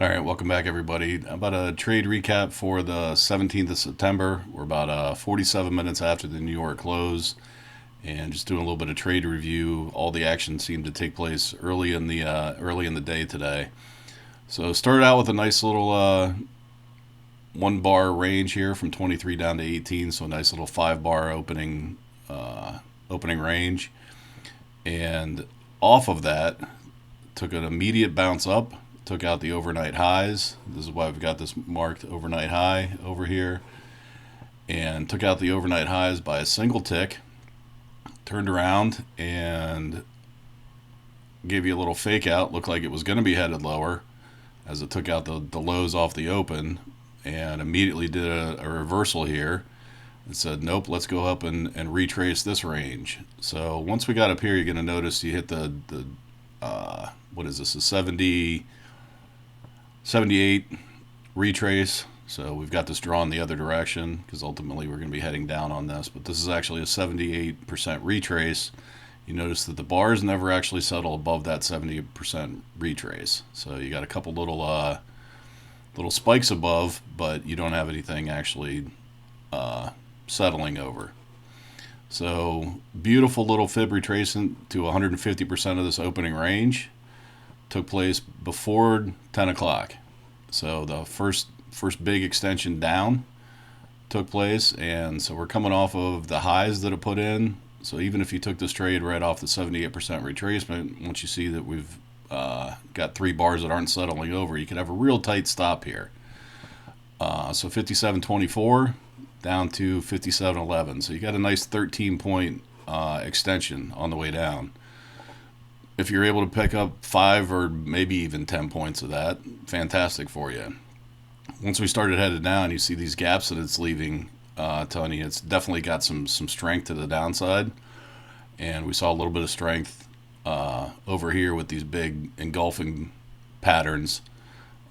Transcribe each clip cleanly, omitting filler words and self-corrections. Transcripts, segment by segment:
All right, welcome back, everybody. About a trade recap for the 17th of September. We're about 47 minutes after the New York close, and just doing a little bit of trade review. All the action seemed to take place early in the day today. So started out with a nice little one bar range here from 23 down to 18. So a nice little 5 bar opening range, and off of that took an immediate bounce up, took out the overnight highs. This is why we've got this marked overnight high over here, and took out the overnight highs by a single tick, turned around and gave you a little fake out. Looked like it was going to be headed lower as it took out the lows off the open, and immediately did a reversal here and said, nope, let's go up and retrace this range. So once we got up here, you're going to notice you hit the what is this, a 78 retrace. So we've got this drawn the other direction because ultimately we're going to be heading down on this. But this is actually a 78% retrace. You notice that the bars never actually settle above that 70% retrace. So you got a couple little spikes above, but you don't have anything actually settling over. So beautiful little fib retracement to 150% of this opening range took place before 10 o'clock. So the first big extension down took place, and so we're coming off of the highs that it put in. So even if you took this trade right off the 78% retracement, once you see that we've got 3 bars that aren't settling over, you could have a real tight stop here. So 57.24 down to 57.11. So you got a nice 13-point extension on the way down. If you're able to pick up 5 or maybe even 10 points of that, fantastic for you. Once we started headed down, you see these gaps that it's leaving, Tony. It's definitely got some strength to the downside, and we saw a little bit of strength over here with these big engulfing patterns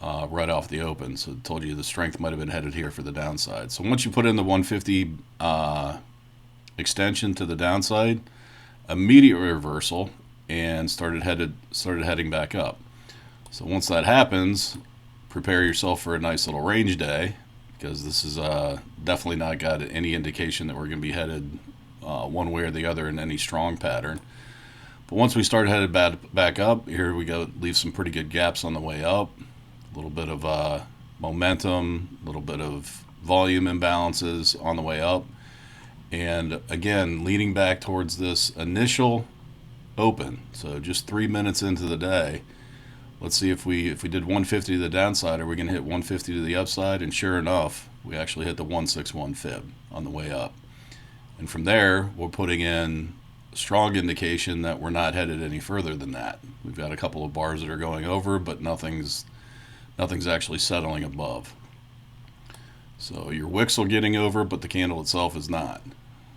right off the open. So it told you the strength might have been headed here for the downside. So once you put in the 150 extension to the downside, immediate reversal, and started heading back up. So once that happens, prepare yourself for a nice little range day, because this is definitely not got any indication that we're going to be headed one way or the other in any strong pattern. But once we start headed back up, here we go, leave some pretty good gaps on the way up, a little bit of momentum, a little bit of volume imbalances on the way up, and again leading back towards this initial open. So just 3 minutes into the day, let's see if we did 150 to the downside, are we going to hit 150 to the upside? And sure enough, we actually hit the 161 fib on the way up. And from there, we're putting in a strong indication that we're not headed any further than that. We've got a couple of bars that are going over, but nothing's actually settling above. So your wicks are getting over, but the candle itself is not.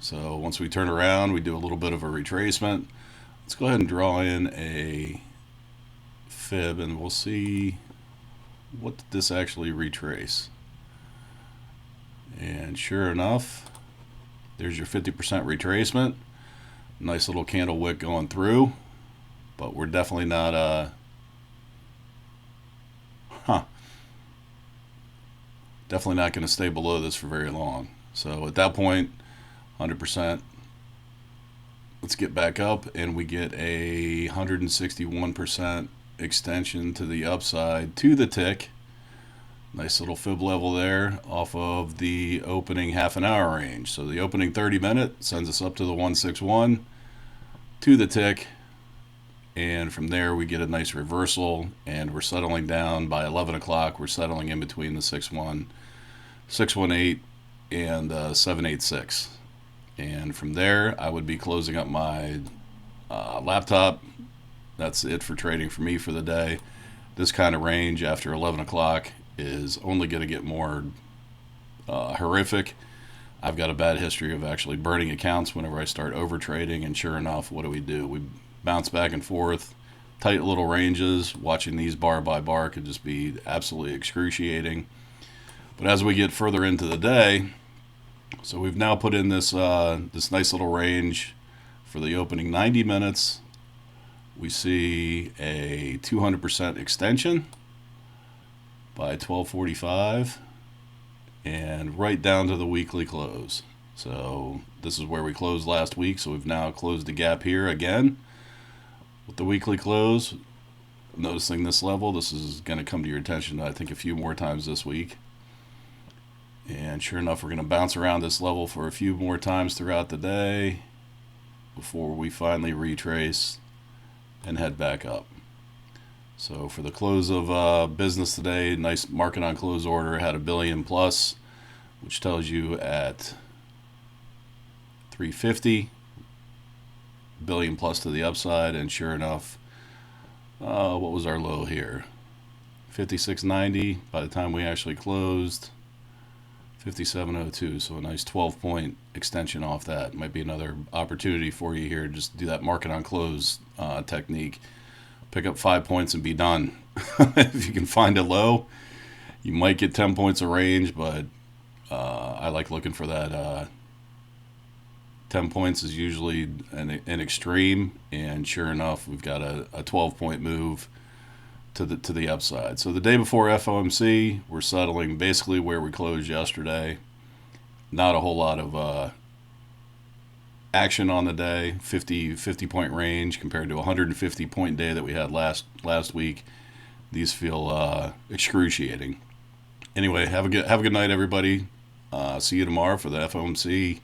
So once we turn around, we do a little bit of a retracement. Let's go ahead and draw in a fib, and we'll see what did this actually retrace. And sure enough, there's your 50% retracement. Nice little candle wick going through, but we're definitely not definitely not going to stay below this for very long. So at that point, 100%. Let's get back up, and we get a 161% extension to the upside to the tick. Nice little fib level there off of the opening half an hour range. So the opening 30-minute sends us up to the 161 to the tick, and from there we get a nice reversal, and we're settling down by 11 o'clock. We're settling in between the 618 and 786. And from there, I would be closing up my laptop. That's it for trading for me for the day. This kind of range after 11 o'clock is only going to get more horrific. I've got a bad history of actually burning accounts whenever I start over trading, and sure enough, what do? We bounce back and forth, tight little ranges. Watching these bar by bar could just be absolutely excruciating. But as we get further into the day, so we've now put in this nice little range for the opening 90 minutes. We see a 200% extension by 12:45 and right down to the weekly close. So this is where we closed last week, so we've now closed the gap here again with the weekly close. Noticing this level, this is going to come to your attention, I think, a few more times this week. And sure enough, we're going to bounce around this level for a few more times throughout the day before we finally retrace and head back up. So for the close of business today, nice market on close order, had $1 billion plus, which tells you at 350, $1 billion plus to the upside. And sure enough, what was our low here? 56.90 by the time we actually closed. 57.02, so a nice 12-point extension off that. Might be another opportunity for you here. Just do that market on close technique. Pick up 5 points and be done. If you can find a low, you might get 10 points of range, but I like looking for that. 10 points is usually an extreme, and sure enough, we've got a 12-point move to the upside. So the day before FOMC, we're settling basically where we closed yesterday. Not a whole lot of action on the day. 50 point range compared to a 150 point day that we had last week. These feel excruciating. Anyway, have a good night, everybody. See you tomorrow for the FOMC